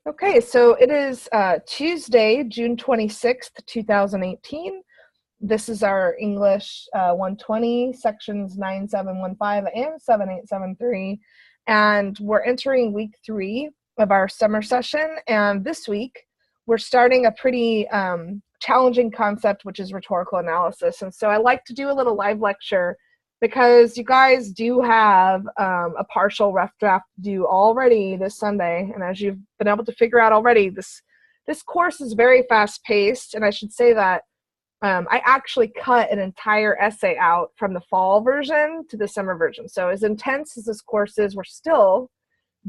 Okay, so it is Tuesday, June 26th, 2018. This is our English 120, sections 9715 and 7873. And we're entering week 3 of our summer session. And this week, we're starting a pretty challenging concept, which is rhetorical analysis. And so I like to do a little live lecture because you guys do have a partial rough draft due already this Sunday. And as you've been able to figure out already, this course is very fast-paced. And I should say that I actually cut an entire essay out from the fall version to the summer version. So as intense as this course is, we're still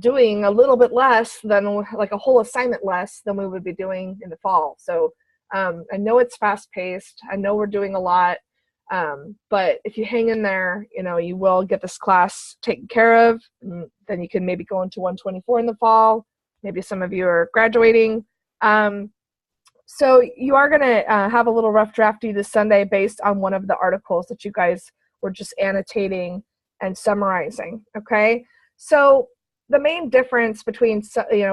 doing a little bit less than, like a whole assignment less than we would be doing in the fall. So I know it's fast-paced. I know we're doing a lot. But if you hang in there, you will get this class taken care of. And then you can maybe go into 124 in the fall. Maybe some of you are graduating. So you are going to have a little rough draft due this Sunday based on one of the articles that you guys were just annotating and summarizing, okay? So the main difference between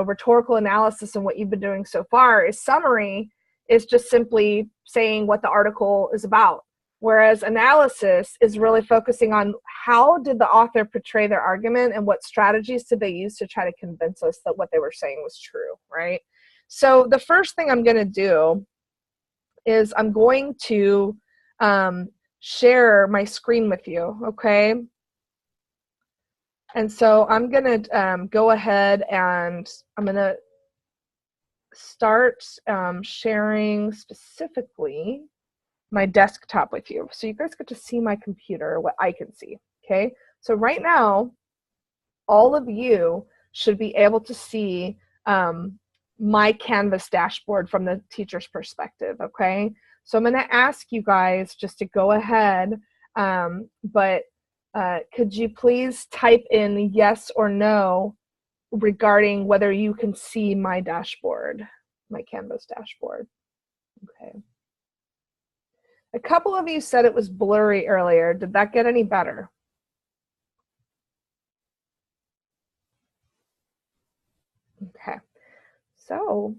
rhetorical analysis and what you've been doing so far is summary is just simply saying what the article is about, whereas analysis is really focusing on how did the author portray their argument and what strategies did they use to try to convince us that what they were saying was true, right? So the first thing I'm going to do is I'm going to share my screen with you, okay? And so I'm going to go ahead and I'm going to start sharing specifically my desktop with you. So you guys get to see my computer, what I can see, okay? So right now, all of you should be able to see my Canvas dashboard from the teacher's perspective, okay? So I'm gonna ask you guys just to go ahead, but could you please type in yes or no regarding whether you can see my dashboard, my Canvas dashboard, okay? A couple of you said it was blurry earlier. Did that get any better? Okay. So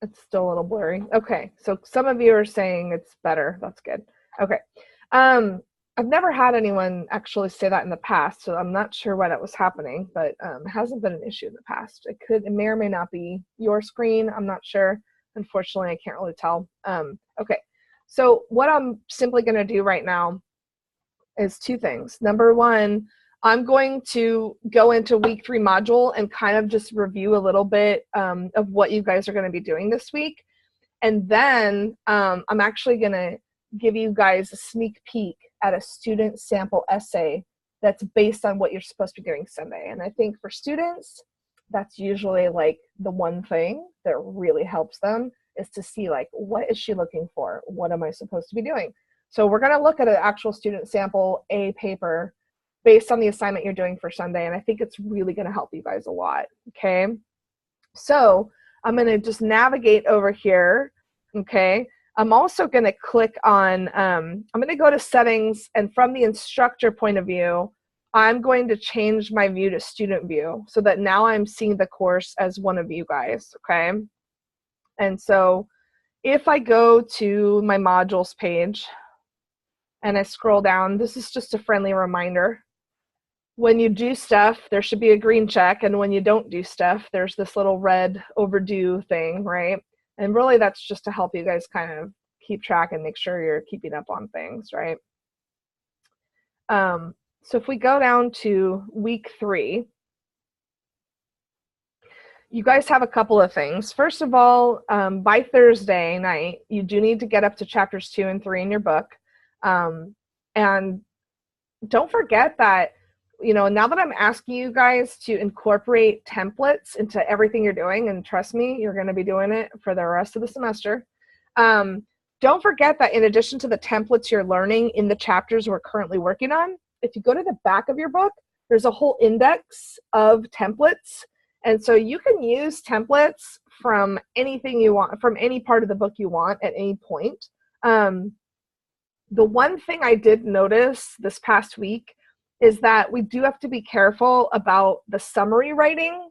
it's still a little blurry. Okay, so some of you are saying it's better. That's good. Okay. I've never had anyone actually say that in the past, so I'm not sure why that was happening, but it hasn't been an issue in the past. It may or may not be your screen. I'm not sure. Unfortunately, I can't really tell. Okay, so what I'm simply going to do right now is two things. Number one, I'm going to go into week 3 module and kind of just review a little bit of what you guys are going to be doing this week. And then I'm actually going to give you guys a sneak peek at a student sample essay that's based on what you're supposed to be doing Sunday. And I think for students, that's usually like the one thing that really helps them is to see like, what is she looking for? What am I supposed to be doing? So we're going to look at an actual student sample, a paper, based on the assignment you're doing for Sunday. And I think it's really going to help you guys a lot, okay? So I'm going to just navigate over here, okay? I'm also going to click on, I'm going to go to settings, and from the instructor point of view, I'm going to change my view to student view so that now I'm seeing the course as one of you guys, okay? And so if I go to my modules page and I scroll down, this is just a friendly reminder. When you do stuff, there should be a green check, and when you don't do stuff, there's this little red overdue thing, right? And really that's just to help you guys kind of keep track and make sure you're keeping up on things, right? So if we go down to week 3, you guys have a couple of things. First of all, by Thursday night, you do need to get up to chapters 2 and 3 in your book. And don't forget that, now that I'm asking you guys to incorporate templates into everything you're doing, and trust me, you're going to be doing it for the rest of the semester. Don't forget that in addition to the templates you're learning in the chapters we're currently working on, if you go to the back of your book, there's a whole index of templates. And so you can use templates from anything you want, from any part of the book you want at any point. The one thing I did notice this past week is that we do have to be careful about the summary writing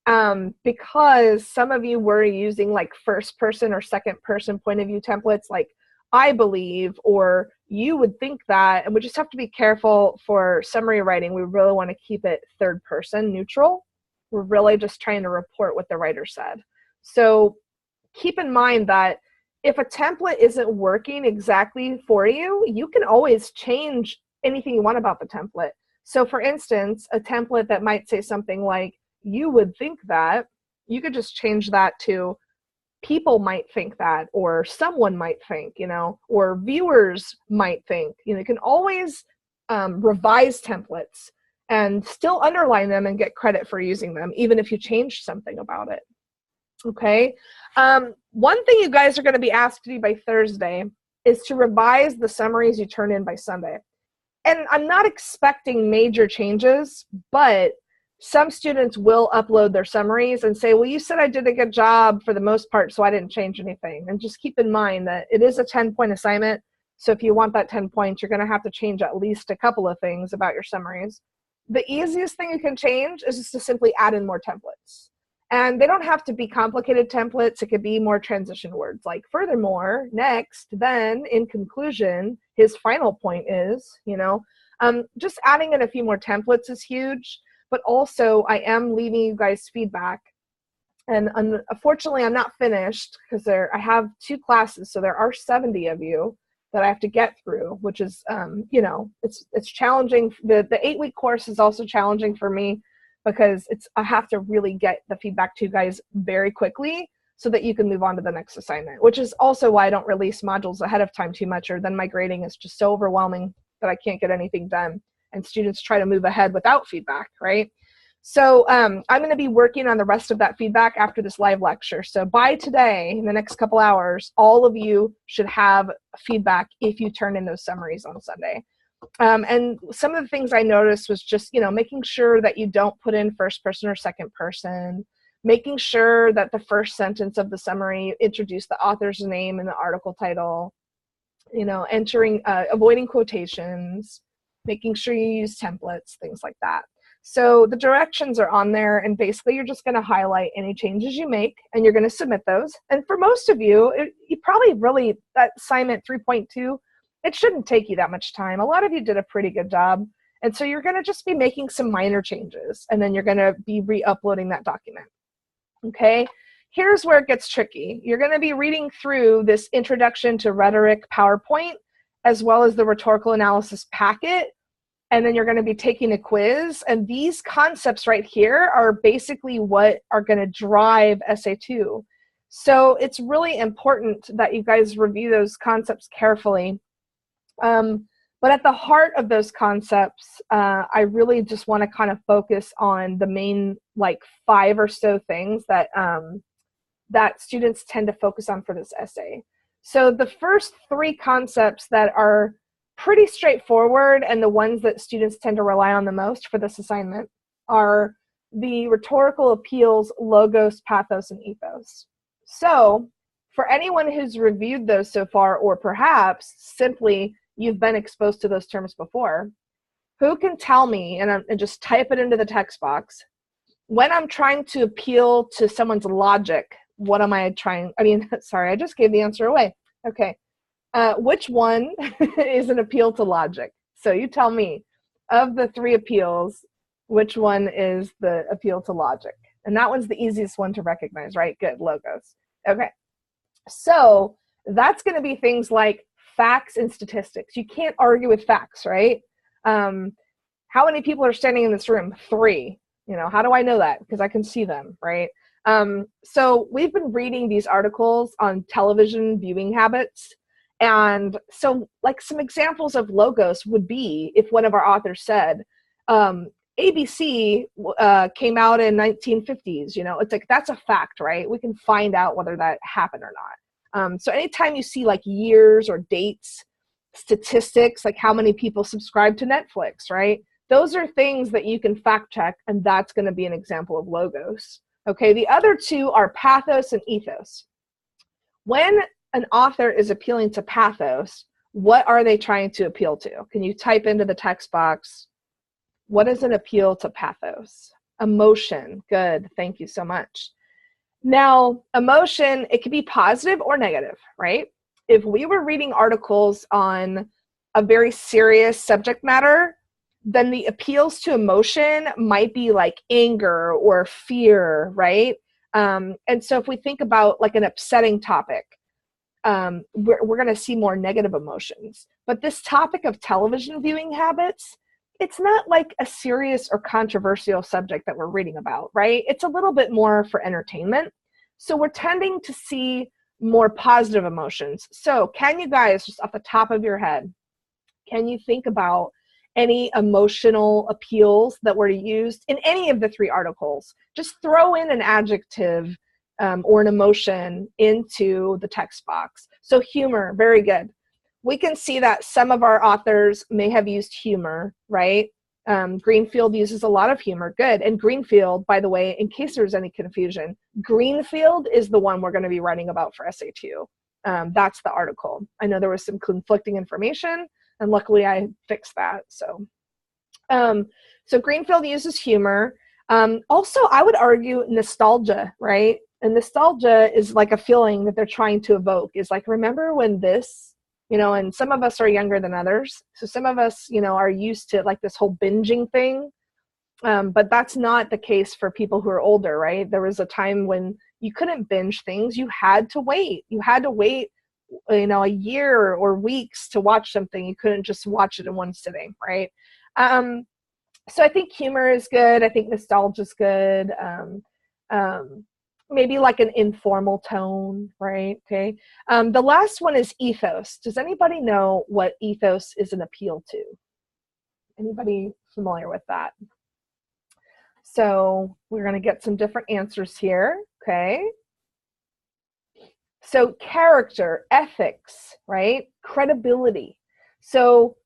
because some of you were using like first person or second person point of view templates, like I believe, or you would think that, and we just have to be careful for summary writing. We really want to keep it third person neutral. We're really just trying to report what the writer said. So keep in mind that if a template isn't working exactly for you, you can always change anything you want about the template. So for instance, a template that might say something like, you would think that, you could just change that to people might think that, or someone might think, you know, or viewers might think. You know, you can always revise templates and still underline them and get credit for using them, even if you change something about it. Okay. One thing you guys are going to be asked to do by Thursday is to revise the summaries you turn in by Sunday. And I'm not expecting major changes, but some students will upload their summaries and say, well, you said I did a good job for the most part, so I didn't change anything. And just keep in mind that it is a 10-point assignment. So if you want that 10 points, you're going to have to change at least a couple of things about your summaries. The easiest thing you can change is just to simply add in more templates. And they don't have to be complicated templates. It could be more transition words like furthermore, next, then, in conclusion, his final point is, you know, just adding in a few more templates is huge. But also I am leaving you guys feedback. And unfortunately, I'm not finished because I have 2 classes. So there are 70 of you that I have to get through, which is, you know, it's challenging. The 8-week course is also challenging for me, because I have to really get the feedback to you guys very quickly so that you can move on to the next assignment, which is also why I don't release modules ahead of time too much, or then my grading is just so overwhelming that I can't get anything done. And students try to move ahead without feedback, right? So I'm going to be working on the rest of that feedback after this live lecture. So by today, in the next couple hours, all of you should have feedback if you turn in those summaries on Sunday. And some of the things I noticed was just, you know, making sure that you don't put in first person or second person, making sure that the first sentence of the summary introduced the author's name in the article title, you know, avoiding quotations, making sure you use templates, things like that. So the directions are on there, and basically you're just going to highlight any changes you make, and you're going to submit those. And for most of you, you probably really, that assignment 3.2, it shouldn't take you that much time. A lot of you did a pretty good job. And so you're going to just be making some minor changes, and then you're going to be re-uploading that document. Okay, here's where it gets tricky. You're going to be reading through this Introduction to Rhetoric PowerPoint, as well as the Rhetorical Analysis packet, and then you're going to be taking a quiz. And these concepts right here are basically what are going to drive Essay 2. So it's really important that you guys review those concepts carefully. But at the heart of those concepts, I really just want to kind of focus on the main, like, 5 or so things that, that students tend to focus on for this essay. So the first 3 concepts that are pretty straightforward, and the ones that students tend to rely on the most for this assignment, are the rhetorical appeals, logos, pathos, and ethos. So for anyone who's reviewed those so far, or perhaps simply you've been exposed to those terms before, who can tell me, and just type it into the text box, when I'm trying to appeal to someone's logic, what am I trying? I mean, sorry, I just gave the answer away. Okay. Which one is an appeal to logic? So you tell me, of the 3 appeals, which one is the appeal to logic? And that one's the easiest one to recognize, right? Good, logos. Okay. So that's going to be things like facts and statistics. You can't argue with facts, right? How many people are standing in this room? 3. You know, how do I know that? Because I can see them, right? So we've been reading these articles on television viewing habits. And so, like, some examples of logos would be if one of our authors said, ABC came out in 1950s, you know, it's like, that's a fact, right? We can find out whether that happened or not. So anytime you see like years or dates, statistics, like how many people subscribe to Netflix, right? Those are things that you can fact check, and that's going to be an example of logos. Okay, the other 2 are pathos and ethos. When an author is appealing to pathos, what are they trying to appeal to? Can you type into the text box, what is an appeal to pathos? Emotion. Good. Thank you so much. Now, emotion, it could be positive or negative, right? If we were reading articles on a very serious subject matter, then the appeals to emotion might be like anger or fear, right? And so if we think about like an upsetting topic, we're going to see more negative emotions. But this topic of television viewing habits, it's not like a serious or controversial subject that we're reading about, right? It's a little bit more for entertainment. So we're tending to see more positive emotions. So can you guys, just off the top of your head, can you think about any emotional appeals that were used in any of the three articles? Just throw in an adjective or an emotion into the text box. So humor, very good. We can see that some of our authors may have used humor, right? Greenfield uses a lot of humor. Good. And Greenfield, by the way, in case there's any confusion, Greenfield is the one we're going to be writing about for Essay 2. That's the article. I know there was some conflicting information, and luckily I fixed that. So Greenfield uses humor. Also, I would argue nostalgia, right? And nostalgia is like a feeling that they're trying to evoke. Is like, remember when this, and some of us are younger than others. So some of us, are used to like this whole binging thing. But that's not the case for people who are older, right? There was a time when you couldn't binge things. You had to wait. You had to wait, a year or weeks to watch something. You couldn't just watch it in one sitting, right? So I think humor is good. I think nostalgia is good. Maybe like an informal tone, right? Okay. The last one is ethos. Does anybody know what ethos is an appeal to? Anybody familiar with that? So we're going to get some different answers here. Okay. So character, ethics, right? Credibility. So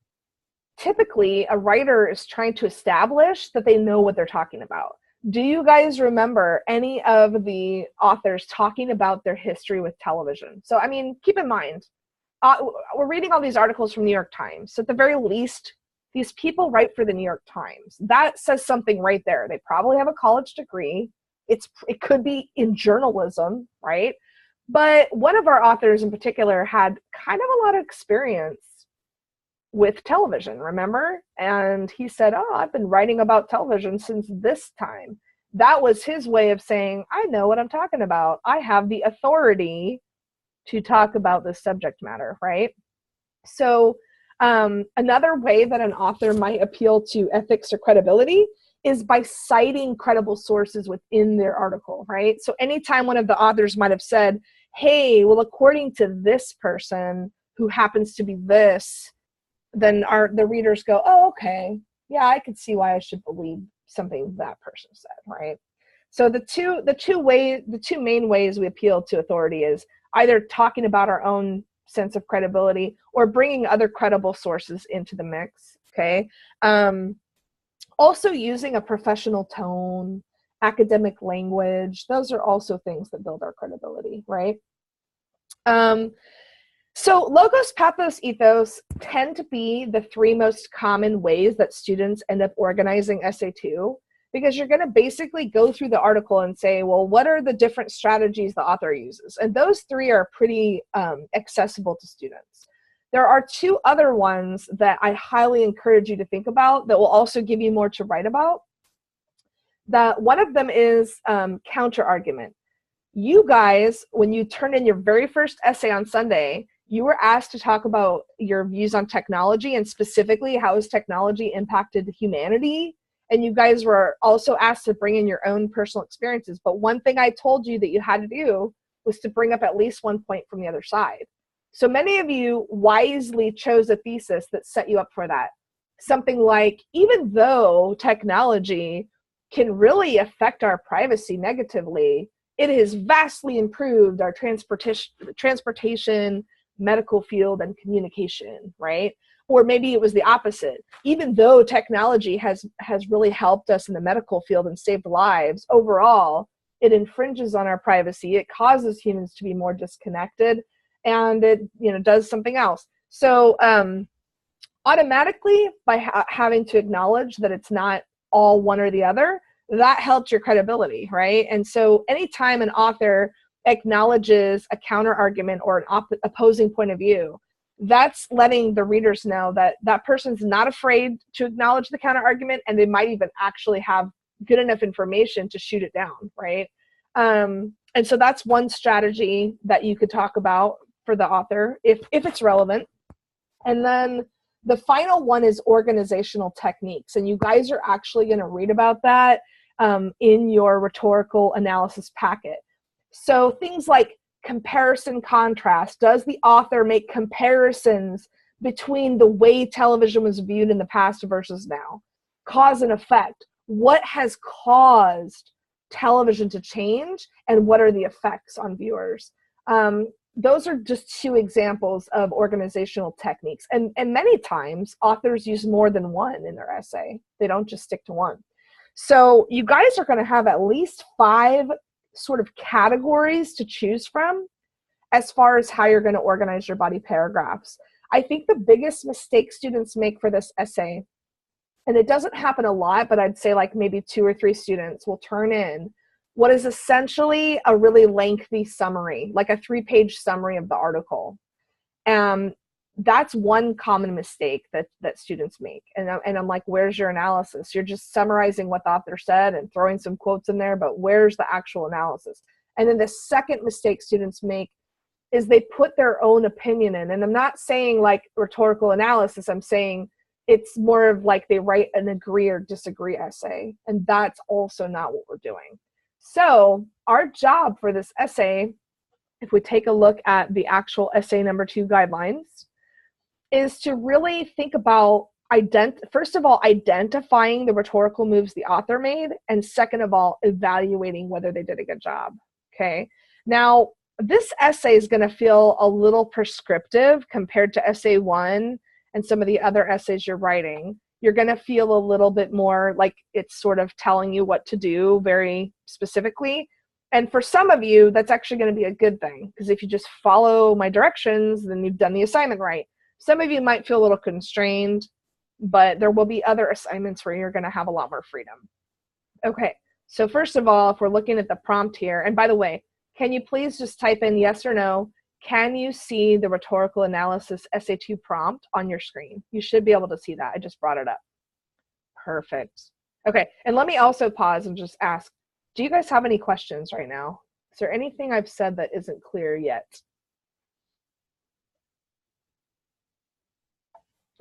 typically a writer is trying to establish that they know what they're talking about. Do you guys remember any of the authors talking about their history with television? So, I mean, keep in mind, we're reading all these articles from New York Times. So at the very least, these people write for the New York Times. That says something right there. They probably have a college degree. It could be in journalism, right? But one of our authors in particular had kind of a lot of experience with television, remember? And he said, I've been writing about television since this time. That was his way of saying, I know what I'm talking about. I have the authority to talk about this subject matter, right? So another way that an author might appeal to ethics or credibility is by citing credible sources within their article, right? So anytime one of the authors might have said, hey, well, according to this person who happens to be this, then the readers go, oh, okay, yeah, I could see why I should believe something that person said, right? So the two main ways we appeal to authority is either talking about our own sense of credibility or bringing other credible sources into the mix, okay? Also using a professional tone, academic language, those are also things that build our credibility, right? So logos, pathos, ethos tend to be the three most common ways that students end up organizing Essay 2, because you're going to basically go through the article and say, well, what are the different strategies the author uses? And those three are pretty accessible to students. There are two other ones that I highly encourage you to think about that will also give you more to write about. One of them is counter-argument. You guys, when you turn in your very first essay on Sunday, you were asked to talk about your views on technology and specifically how has technology impacted humanity. And you guys were also asked to bring in your own personal experiences. But one thing I told you that you had to do was to bring up at least one point from the other side. So many of you wisely chose a thesis that set you up for that. Something like, even though technology can really affect our privacy negatively, it has vastly improved our transportation, medical field, and communication, right? Or maybe it was the opposite. Even though technology has really helped us in the medical field and saved lives, overall, it infringes on our privacy. It causes humans to be more disconnected, and it does something else. So automatically, by having to acknowledge that it's not all one or the other, that helped your credibility, right? And so anytime an author acknowledges a counter argument or an opposing point of view, that's letting the readers know that that person's not afraid to acknowledge the counter argument, and they might even actually have good enough information to shoot it down, right? And so that's one strategy that you could talk about for the author if it's relevant. And then the final one is organizational techniques. And you guys are actually going to read about that in your rhetorical analysis packet. So things like comparison contrast. Does the author make comparisons between the way television was viewed in the past versus now? Cause and effect. What has caused television to change, and what are the effects on viewers? Those are just two examples of organizational techniques. And many times authors use more than one in their essay. They don't just stick to one. So you guys are going to have at least 5 sort of categories to choose from as far as how you're going to organize your body paragraphs. I think the biggest mistake students make for this essay, and it doesn't happen a lot, but I'd say like maybe 2 or 3 students will turn in what is essentially a really lengthy summary, like a 3-page summary of the article. That's one common mistake that students make. And I'm like, where's your analysis? You're just summarizing what the author said and throwing some quotes in there, but where's the actual analysis? And then the second mistake students make is they put their own opinion in. And I'm not saying like rhetorical analysis, I'm saying it's more of like they write an agree or disagree essay. And that's also not what we're doing. So our job for this essay, if we take a look at the actual essay number 2 guidelines, is to really think about, first of all, identifying the rhetorical moves the author made, and second of all, evaluating whether they did a good job, okay? Now, this essay is going to feel a little prescriptive compared to essay 1 and some of the other essays you're writing. You're going to feel a little bit more like it's sort of telling you what to do very specifically. And for some of you, that's actually going to be a good thing, because if you just follow my directions, then you've done the assignment right. Some of you might feel a little constrained, but there will be other assignments where you're going to have a lot more freedom. Okay, so first of all, if we're looking at the prompt here, and by the way, can you please just type in yes or no? Can you see the rhetorical analysis essay 2 prompt on your screen? You should be able to see that. I just brought it up. Perfect. Okay, and let me also pause and just ask, do you guys have any questions right now? Is there anything I've said that isn't clear yet?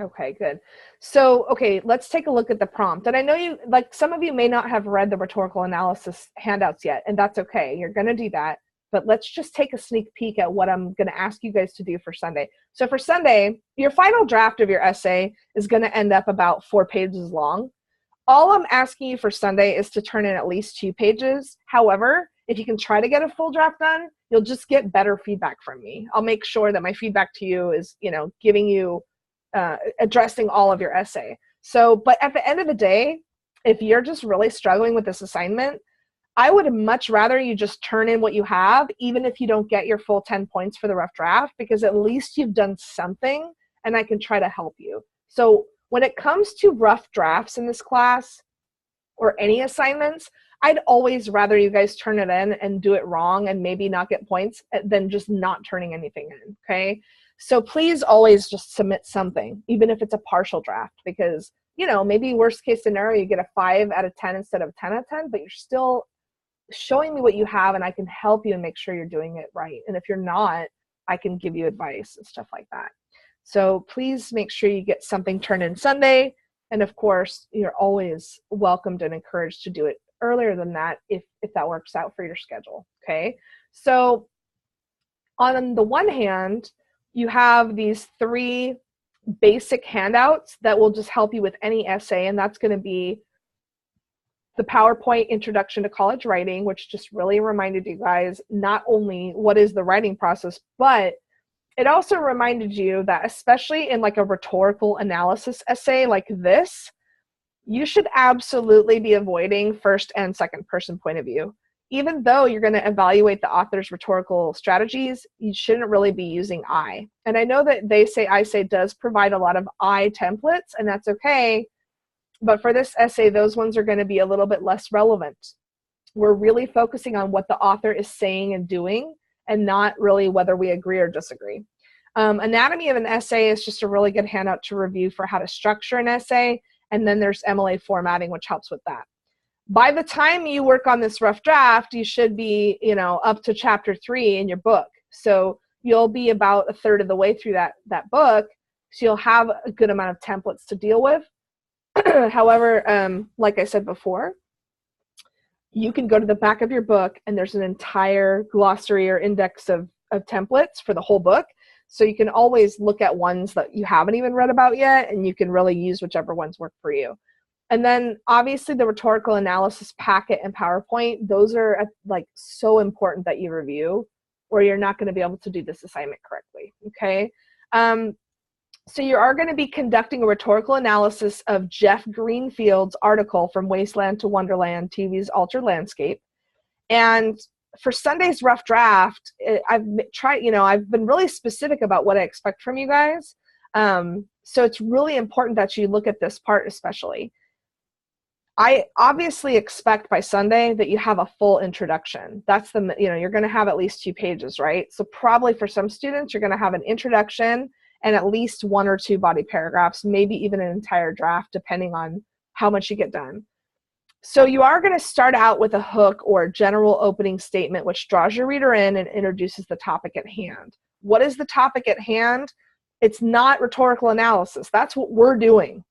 Okay, good. So, okay, let's take a look at the prompt. And I know you, like some of you may not have read the rhetorical analysis handouts yet, and that's okay. You're going to do that. But let's just take a sneak peek at what I'm going to ask you guys to do for Sunday. So for Sunday, your final draft of your essay is going to end up about 4 pages long. All I'm asking you for Sunday is to turn in at least 2 pages. However, if you can try to get a full draft done, you'll just get better feedback from me. I'll make sure that my feedback to you is, giving you, addressing all of your essay. So, but at the end of the day, if you're just really struggling with this assignment, I would much rather you just turn in what you have, even if you don't get your full 10 points for the rough draft, because at least you've done something and I can try to help you. So when it comes to rough drafts in this class or any assignments, I'd always rather you guys turn it in and do it wrong and maybe not get points than just not turning anything in, okay? So please always just submit something, even if it's a partial draft, because, maybe worst case scenario, you get a 5 out of 10 instead of 10 out of 10, but you're still showing me what you have and I can help you and make sure you're doing it right. And if you're not, I can give you advice and stuff like that. So please make sure you get something turned in Sunday. And of course, you're always welcomed and encouraged to do it earlier than that if that works out for your schedule, okay? So on the one hand, you have these 3 basic handouts that will just help you with any essay, and that's going to be the PowerPoint Introduction to College Writing, which just really reminded you guys not only what is the writing process, but it also reminded you that especially in like a rhetorical analysis essay like this, you should absolutely be avoiding first and second person point of view. Even though you're going to evaluate the author's rhetorical strategies, you shouldn't really be using I. And I know that They Say, I Say does provide a lot of I templates, and that's okay. But for this essay, those ones are going to be a little bit less relevant. We're really focusing on what the author is saying and doing, and not really whether we agree or disagree. Anatomy of an essay is just a really good handout to review for how to structure an essay. And then there's MLA formatting, which helps with that. By the time you work on this rough draft, you should be, up to chapter 3 in your book. So you'll be about a third of the way through that book. So you'll have a good amount of templates to deal with. However, like I said before, you can go to the back of your book and there's an entire glossary or index of templates for the whole book. So you can always look at ones that you haven't even read about yet, and you can really use whichever ones work for you. And then obviously the rhetorical analysis packet and PowerPoint, those are like so important that you review, or you're not going to be able to do this assignment correctly. Okay. So you are going to be conducting a rhetorical analysis of Jeff Greenfield's article From Wasteland to Wonderland, TV's Altered Landscape. And for Sunday's rough draft, I've been really specific about what I expect from you guys. So it's really important that you look at this part especially. I obviously expect by Sunday that you have a full introduction. That's you're going to have at least 2 pages, right? So probably for some students, you're going to have an introduction and at least 1 or 2 body paragraphs, maybe even an entire draft, depending on how much you get done. So you are going to start out with a hook or a general opening statement, which draws your reader in and introduces the topic at hand. What is the topic at hand? It's not rhetorical analysis. That's what we're doing.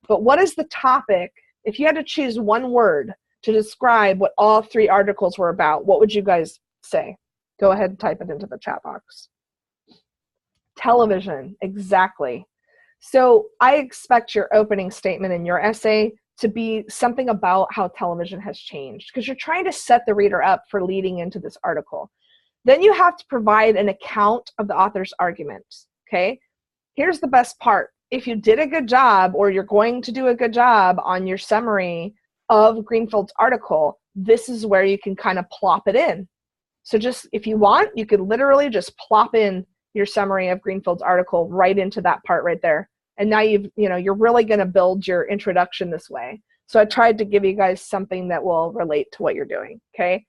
But what is the topic? If you had to choose one word to describe what all 3 articles were about, what would you guys say? Go ahead and type it into the chat box. Television, exactly. So I expect your opening statement in your essay to be something about how television has changed, because you're trying to set the reader up for leading into this article. Then you have to provide an account of the author's arguments, okay? Here's the best part. If you did a good job, or you're going to do a good job on your summary of Greenfield's article, this is where you can kind of plop it in. So just, if you want, you could literally just plop in your summary of Greenfield's article right into that part right there. And now you're really going to build your introduction this way. So I tried to give you guys something that will relate to what you're doing, okay?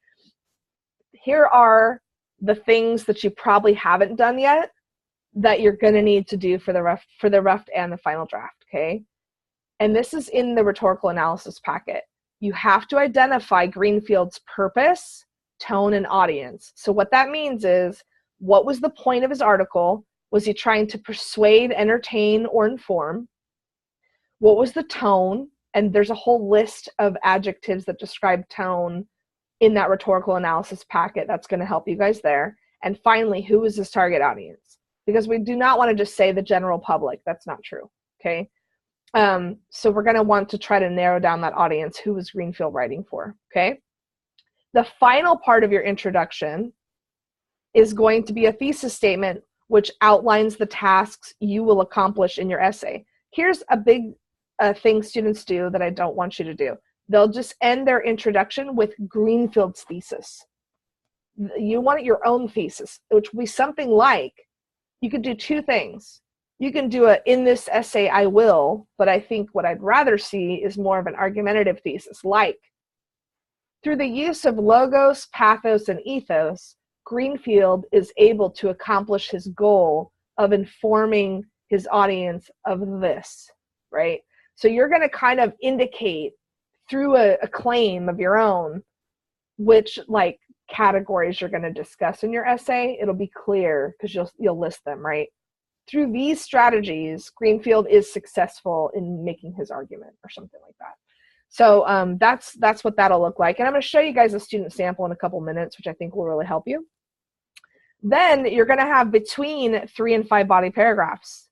Here are the things that you probably haven't done yet that you're going to need to do for the rough and the final draft, okay? And this is in the rhetorical analysis packet. You have to identify Greenfield's purpose, tone, and audience. So what that means is, what was the point of his article? Was he trying to persuade, entertain, or inform? What was the tone? And there's a whole list of adjectives that describe tone in that rhetorical analysis packet. That's going to help you guys there. And finally, who is his target audience? Because we do not want to just say the general public. That's not true, okay? So we're going to want to try to narrow down that audience. Who was Greenfield writing for, okay? The final part of your introduction is going to be a thesis statement which outlines the tasks you will accomplish in your essay. Here's a big thing students do that I don't want you to do. They'll just end their introduction with Greenfield's thesis. You want your own thesis, which will be something like, you could do 2 things. You can do in this essay I will, but I think what I'd rather see is more of an argumentative thesis, like, through the use of logos, pathos, and ethos, Greenfield is able to accomplish his goal of informing his audience of this, right? So you're going to kind of indicate through a claim of your own which categories you're going to discuss in your essay. It'll be clear because you'll list them, right? Through these strategies, Greenfield is successful in making his argument, or something like that. So that's what that'll look like. And I'm going to show you guys a student sample in a couple minutes, which I think will really help you. Then you're going to have between 3 and 5 body paragraphs,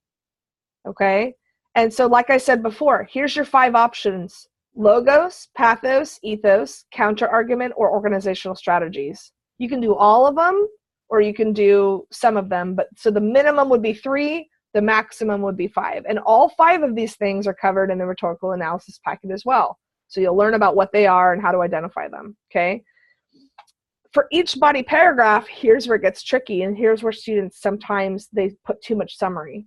okay? And so like I said before, here's your 5 options: logos, pathos, ethos, counter-argument, or organizational strategies. You can do all of them, or you can do some of them. But so the minimum would be 3, the maximum would be 5. And all 5 of these things are covered in the rhetorical analysis packet as well. So you'll learn about what they are and how to identify them, okay? For each body paragraph, here's where it gets tricky, and here's where students sometimes they put too much summary.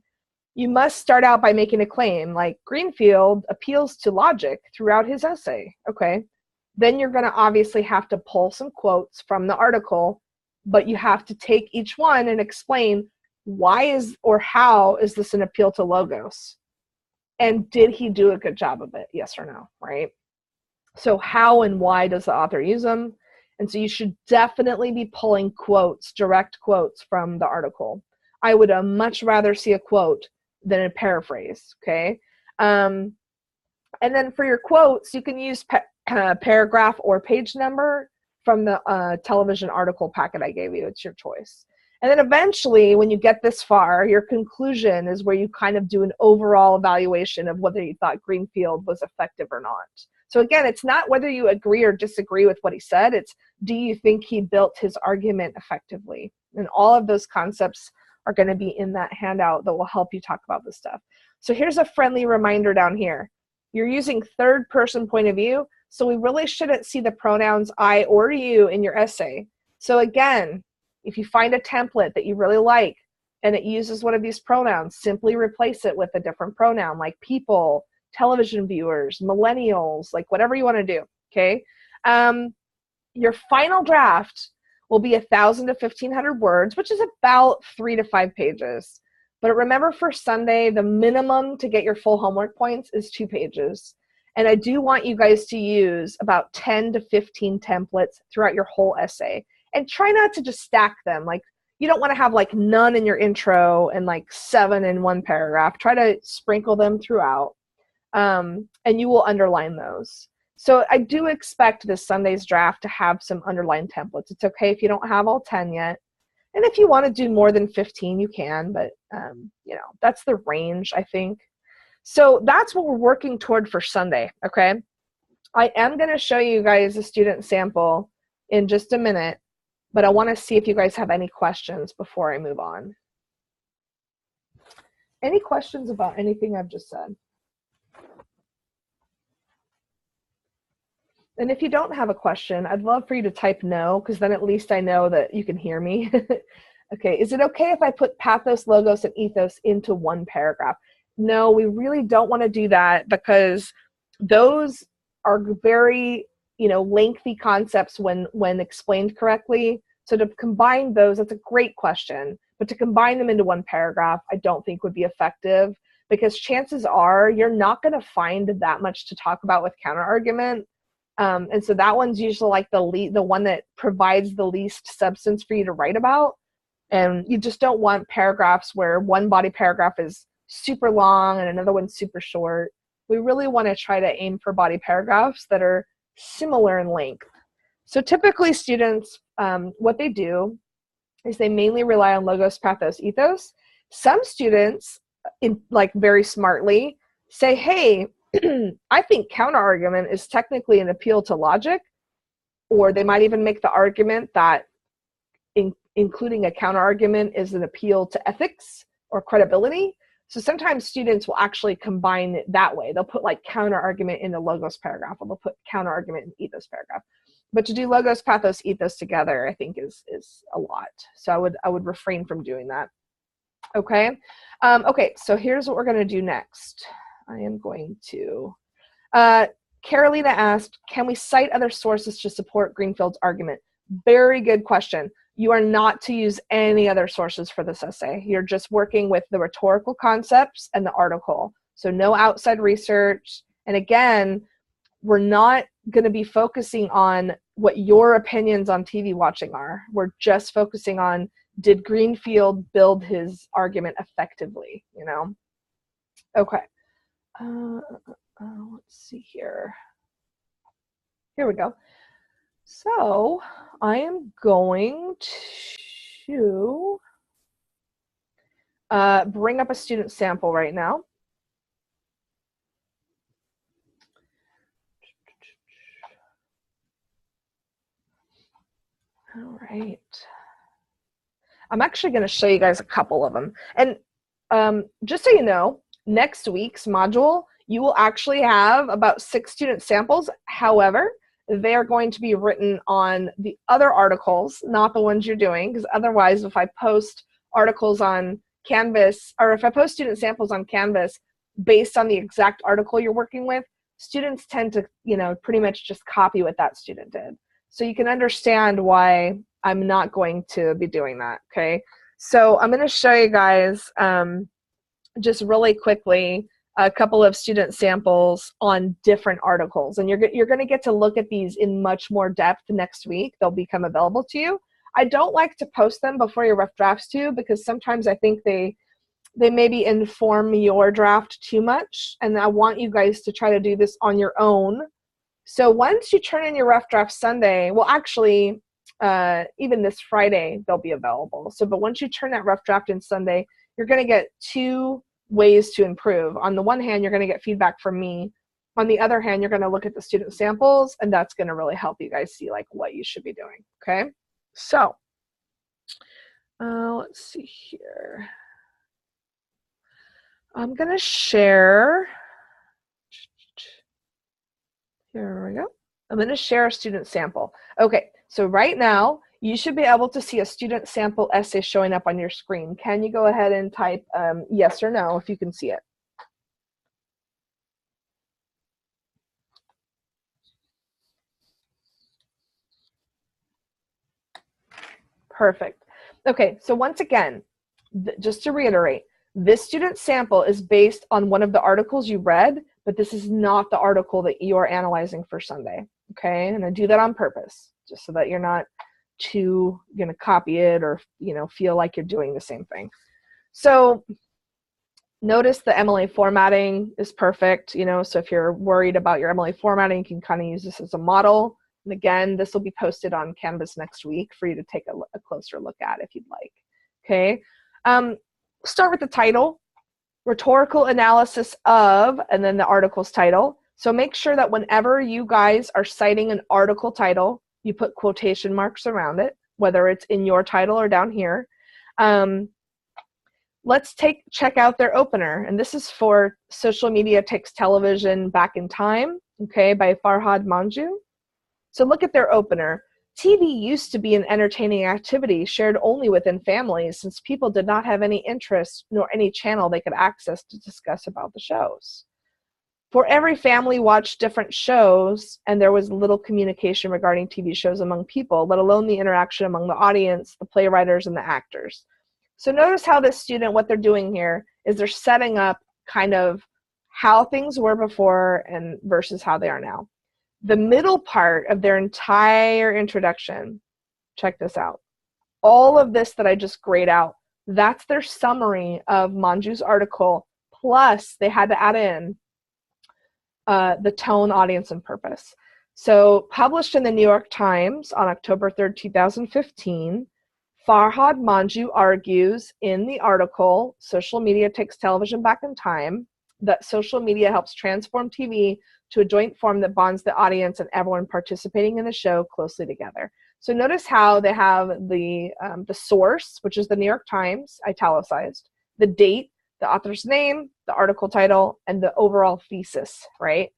You must start out by making a claim, like Greenfield appeals to logic throughout his essay. Okay. Then you're going to obviously have to pull some quotes from the article, but you have to take each one and explain why is or how is this an appeal to logos? And did he do a good job of it? Yes or no, right? So how and why does the author use them? And so you should definitely be pulling quotes, direct quotes from the article. I would much rather see a quote than a paraphrase, okay? And then for your quotes, you can use paragraph or page number from the television article packet I gave you. It's your choice. And then eventually, when you get this far, your conclusion is where you kind of do an overall evaluation of whether you thought Greenfield was effective or not. So again, it's not whether you agree or disagree with what he said, it's do you think he built his argument effectively? And all of those concepts are going to be in that handout that will help you talk about this stuff. So here's a friendly reminder down here. You're using third person point of view, so we really shouldn't see the pronouns I or you in your essay. So again, if you find a template that you really like and it uses one of these pronouns, simply replace it with a different pronoun like people, television viewers, millennials, like whatever you want to do, okay? Your final draft will be 1,000 to 1,500 words, which is about 3 to 5 pages. But remember, for Sunday, the minimum to get your full homework points is 2 pages. And I do want you guys to use about 10 to 15 templates throughout your whole essay. And try not to just stack them. Like, you don't want to have like none in your intro and like 7 in one paragraph. Try to sprinkle them throughout. And you will underline those. So I do expect this Sunday's draft to have some underlined templates. It's okay if you don't have all 10 yet. And if you want to do more than 15, you can, but you know, that's the range, I think. So that's what we're working toward for Sunday, okay? I am going to show you guys a student sample in just a minute, but I want to see if you guys have any questions before I move on. Any questions about anything I've just said? And if you don't have a question, I'd love for you to type no, because then at least I know that you can hear me. Okay, is it okay if I put pathos, logos, and ethos into one paragraph? No, we really don't want to do that, because those are very, you know, lengthy concepts when explained correctly. So to combine those, that's a great question, but to combine them into one paragraph, I don't think would be effective, because chances are you're not going to find that much to talk about with counterargument. And so that one's usually like the one that provides the least substance for you to write about. And you just don't want paragraphs where one body paragraph is super long and another one's super short. We really want to try to aim for body paragraphs that are similar in length. So typically students, what they do is they mainly rely on logos, pathos, ethos. Some students, like very smartly, say, hey, I think counterargument is technically an appeal to logic, or they might even make the argument that including a counterargument is an appeal to ethics or credibility. So sometimes students will actually combine it that way. They'll put like counterargument in the logos paragraph, or they'll put counterargument in the ethos paragraph. But to do logos, pathos, ethos together, I think is a lot. So I would refrain from doing that. Okay. Okay. So here's what we're going to do next. I am going to, Carolina asked, can we cite other sources to support Greenfield's argument? Very good question. You are not to use any other sources for this essay. You're just working with the rhetorical concepts and the article. So no outside research. And again, we're not going to be focusing on what your opinions on TV watching are. We're just focusing on, did Greenfield build his argument effectively, you know? Okay. Let's see here. Here we go. So I am going to bring up a student sample right now. All right. I'm actually going to show you guys a couple of them. And just so you know, next week's module, you will actually have about 6 student samples. However, they are going to be written on the other articles, not the ones you're doing, because otherwise if I post articles on Canvas, or if I post student samples on Canvas based on the exact article you're working with, students tend to, pretty much just copy what that student did. So you can understand why I'm not going to be doing that, okay? So I'm going to show you guys just really quickly a couple of student samples on different articles. And you're going to get to look at these in much more depth next week. They'll become available to you. I don't like to post them before your rough drafts too, because sometimes I think they maybe inform your draft too much. And I want you guys to try to do this on your own. So once you turn in your rough draft Sunday, well, actually, even this Friday, they'll be available. So, but once you turn that rough draft in Sunday, you're going to get 2 ways to improve. On the one hand, you're going to get feedback from me. On the other hand, you're going to look at the student samples, and that's going to really help you guys see like what you should be doing. Okay. So, let's see here. I'm going to share. Here we go. I'm going to share a student sample. Okay, so right now, you should be able to see a student sample essay showing up on your screen. Can you go ahead and type yes or no if you can see it? Perfect. Okay, so once again, just to reiterate, this student sample is based on one of the articles you read, but this is not the article that you are analyzing for Sunday, okay? And I do that on purpose, just so that you're not too going to copy it or, feel like you're doing the same thing. So notice the MLA formatting is perfect, so if you're worried about your MLA formatting, you can kind of use this as a model. And again, this will be posted on Canvas next week for you to take a closer look at if you'd like, okay? Start with the title, rhetorical analysis of, and then the article's title. So make sure that whenever you guys are citing an article title, you put quotation marks around it, whether it's in your title or down here. Let's check out their opener. And this is for Social Media Takes Television Back in Time, okay, by Farhad Manjoo. So look at their opener. TV used to be an entertaining activity shared only within families, since people did not have any interest nor any channel they could access to discuss about the shows. For every family watched different shows, and there was little communication regarding TV shows among people, let alone the interaction among the audience, the playwriters, and the actors. So notice how this student, what they're doing here is they're setting up kind of how things were before and versus how they are now. The middle part of their entire introduction, check this out. All of this that I just grayed out, that's their summary of Manjoo's article, plus they had to add in the tone, audience, and purpose. So published in the New York Times on October 3rd, 2015, Farhad Manjoo argues in the article, Social Media Takes Television Back in Time, that social media helps transform TV to a joint form that bonds the audience and everyone participating in the show closely together. So notice how they have the source, which is the New York Times, italicized, the date, the author's name, the article title, and the overall thesis, right?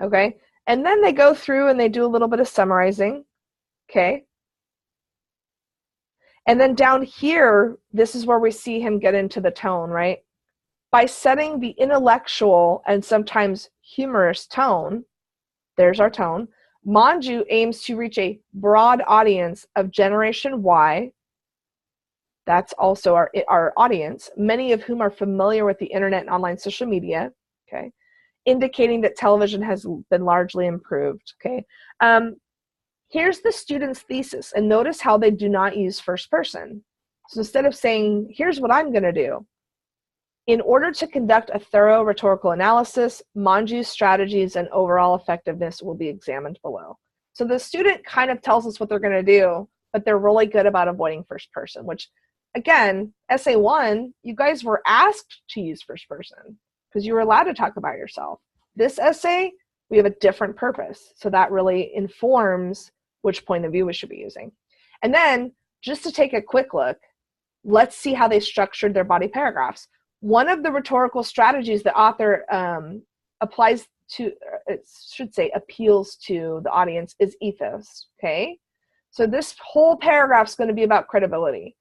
Okay, and then they go through and they do a little bit of summarizing, okay? And then down here, this is where we see him get into the tone, right? By setting the intellectual and sometimes humorous tone, there's our tone, Manjoo aims to reach a broad audience of Generation Y. That's also our audience, many of whom are familiar with the internet and online social media, okay, indicating that television has been largely improved, okay. Here's the student's thesis, and notice how they do not use first person. So instead of saying, here's what I'm going to do, in order to conduct a thorough rhetorical analysis, Manjoo's strategies and overall effectiveness will be examined below. So the student kind of tells us what they're going to do, but they're really good about avoiding first person, which, again, essay 1, you guys were asked to use first person because you were allowed to talk about yourself. This essay, we have a different purpose. So that really informs which point of view we should be using. And then, just to take a quick look, let's see how they structured their body paragraphs. One of the rhetorical strategies the author applies to, it should say appeals to the audience, is ethos, okay? So this whole paragraph is going to be about credibility.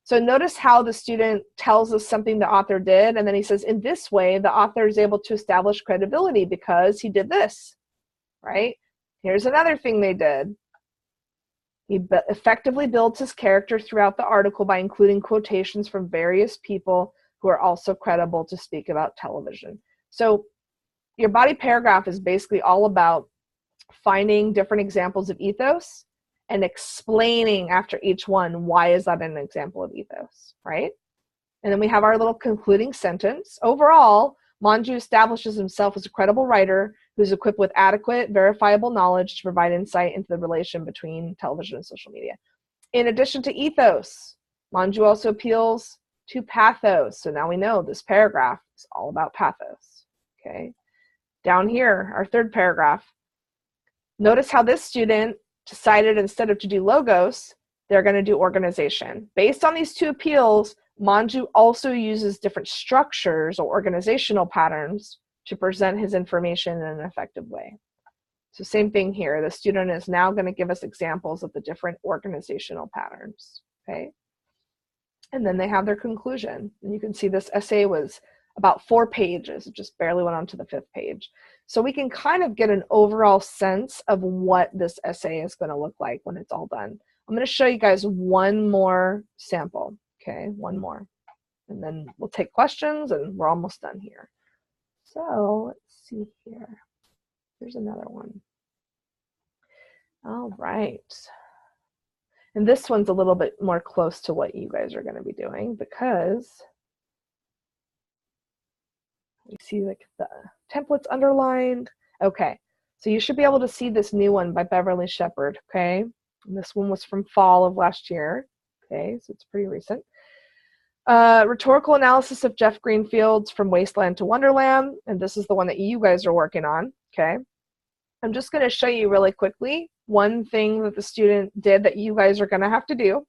So notice how the student tells us something the author did, and then he says, in this way, the author is able to establish credibility because he did this, right? Here's another thing they did. He effectively builds his character throughout the article by including quotations from various people who are also credible to speak about television. So your body paragraph is basically all about finding different examples of ethos and explaining after each one, why is that an example of ethos, right? And then we have our little concluding sentence. Overall, Manju establishes himself as a credible writer who's equipped with adequate, verifiable knowledge to provide insight into the relation between television and social media. In addition to ethos, Manju also appeals to pathos. So now we know this paragraph is all about pathos, okay? Down here, our third paragraph. Notice how this student decided instead of to do logos, they're going to do organization. Based on these two appeals, Manju also uses different structures or organizational patterns to present his information in an effective way. So same thing here. The student is now going to give us examples of the different organizational patterns, okay? And then they have their conclusion. And you can see this essay was about 4 pages. It just barely went on to the 5th page. So we can kind of get an overall sense of what this essay is going to look like when it's all done. I'm going to show you guys one more sample, okay? One more. And then we'll take questions and we're almost done here. So let's see here. Here's another one. All right. And this one's a little bit more close to what you guys are going to be doing because you see like the templates underlined. Okay, so you should be able to see this new one by Beverly Shepard, okay? And this one was from fall of last year, okay, so it's pretty recent. Rhetorical analysis of Jeff Greenfield's From Wasteland to Wonderland, and this is the one that you guys are working on, okay? I'm just going to show you really quickly one thing that the student did that you guys are going to have to do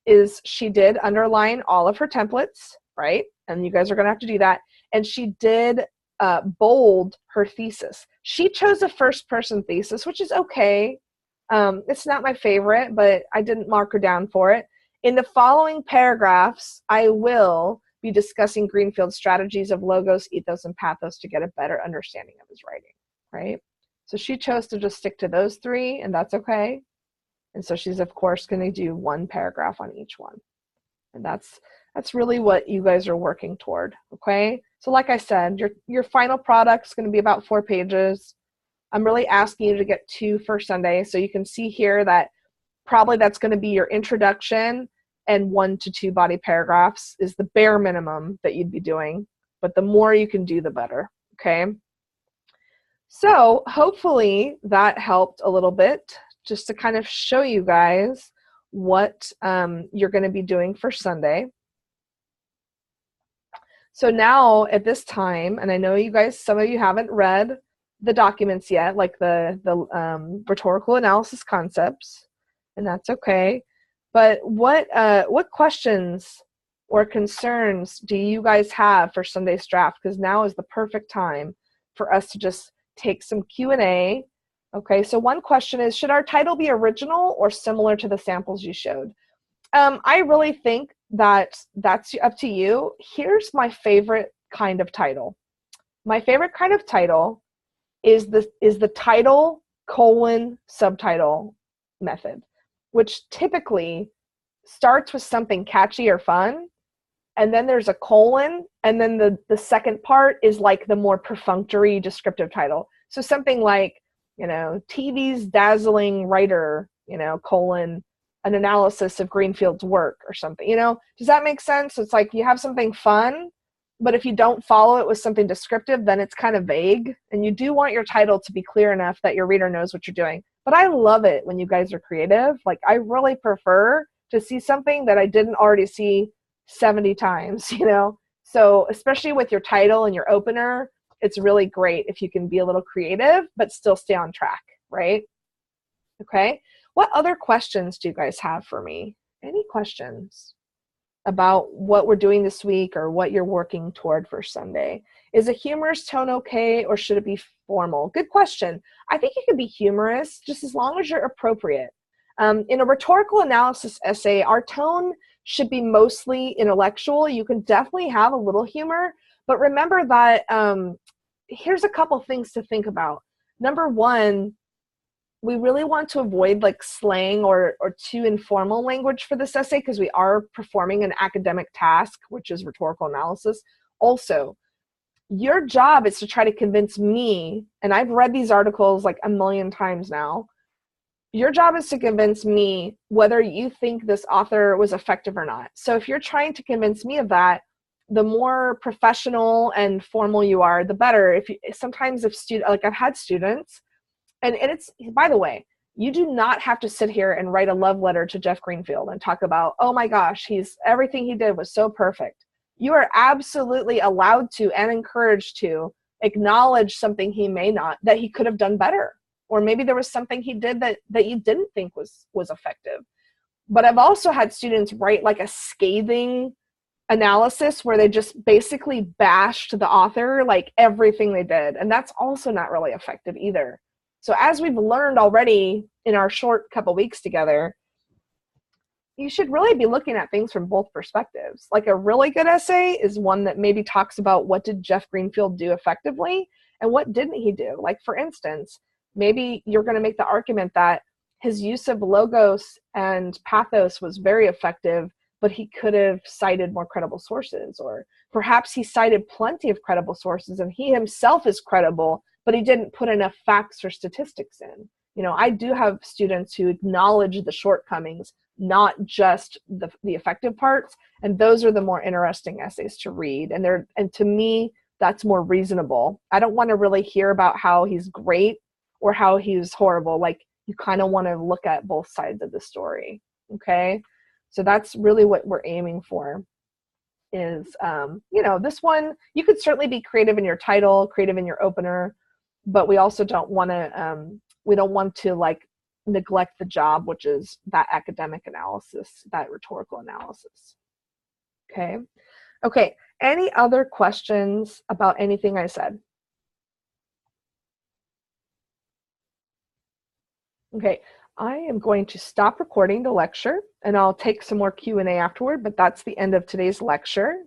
is she did underline all of her templates, right? And you guys are going to have to do that. And she did bold her thesis. She chose a first-person thesis, which is okay. It's not my favorite, but I didn't mark her down for it. In the following paragraphs, I will be discussing Greenfield's strategies of logos, ethos, and pathos to get a better understanding of his writing, right? So she chose to just stick to those 3, and that's okay. And so she's, of course, going to do 1 paragraph on each one. And that's really what you guys are working toward, okay? So like I said, your final product is going to be about 4 pages. I'm really asking you to get 2 for Sunday. So you can see here that probably that's going to be your introduction, and 1 to 2 body paragraphs is the bare minimum that you'd be doing. But the more you can do, the better, okay? So hopefully that helped a little bit just to kind of show you guys what you're going to be doing for Sunday. So now at this time, and I know you guys, some of you haven't read the documents yet, like the rhetorical analysis concepts, and that's okay. But what questions or concerns do you guys have for Sunday's draft? Because now is the perfect time for us to just take some Q&A. Okay, so one question is, should our title be original or similar to the samples you showed? I really think that's up to you. Here's my favorite kind of title. My favorite kind of title is the title :subtitle method, which typically starts with something catchy or fun, and then there's a colon, and then the second part is like the more perfunctory descriptive title. So something like, you know, TV's dazzling writer, you know, colon, an analysis of Greenfield's work or something, you know? Does that make sense? It's like you have something fun, but if you don't follow it with something descriptive, then it's kind of vague. And you do want your title to be clear enough that your reader knows what you're doing. But I love it when you guys are creative. Like, I really prefer to see something that I didn't already see 70 times, you know? So especially with your title and your opener, it's really great if you can be a little creative, but still stay on track, right? Okay. What other questions do you guys have for me? Any questions about what we're doing this week or what you're working toward for Sunday? Is a humorous tone okay, or should it be formal? Good question. I think it can be humorous just as long as you're appropriate. In a rhetorical analysis essay, our tone should be mostly intellectual. You can definitely have a little humor, but remember that here's a couple things to think about. Number one, we really want to avoid like slang or too informal language for this essay because we are performing an academic task, which is rhetorical analysis. Also, your job is to try to convince me, and I've read these articles like a million times now, your job is to convince me whether you think this author was effective or not. So if you're trying to convince me of that, the more professional and formal you are, the better. Sometimes like I've had students, and it's, by the way, you do not have to sit here and write a love letter to Jeff Greenfield and talk about, oh my gosh, everything he did was so perfect. You are absolutely allowed to and encouraged to acknowledge something that he could have done better. Or maybe there was something he did that you didn't think was effective. But I've also had students write like a scathing analysis where they just basically bashed the author, like everything they did. And that's also not really effective either. So as we've learned already in our short couple weeks together, you should really be looking at things from both perspectives. Like a really good essay is one that maybe talks about what did Jeff Greenfield do effectively and what didn't he do. Like for instance, maybe you're going to make the argument that his use of logos and pathos was very effective, but he could have cited more credible sources. Or perhaps he cited plenty of credible sources and he himself is credible, but he didn't put enough facts or statistics in. You know, I do have students who acknowledge the shortcomings, not just the effective parts, and those are the more interesting essays to read. And to me, that's more reasonable. I don't want to really hear about how he's great or how he's horrible. Like, you kind of want to look at both sides of the story. Okay, so that's really what we're aiming for. Is this one, you could certainly be creative in your title, creative in your opener, but we also don't want to like neglect the job, which is that academic analysis, that rhetorical analysis. Okay, any other questions about anything I said? Okay, I am going to stop recording the lecture and I'll take some more Q&A afterward, but that's the end of today's lecture.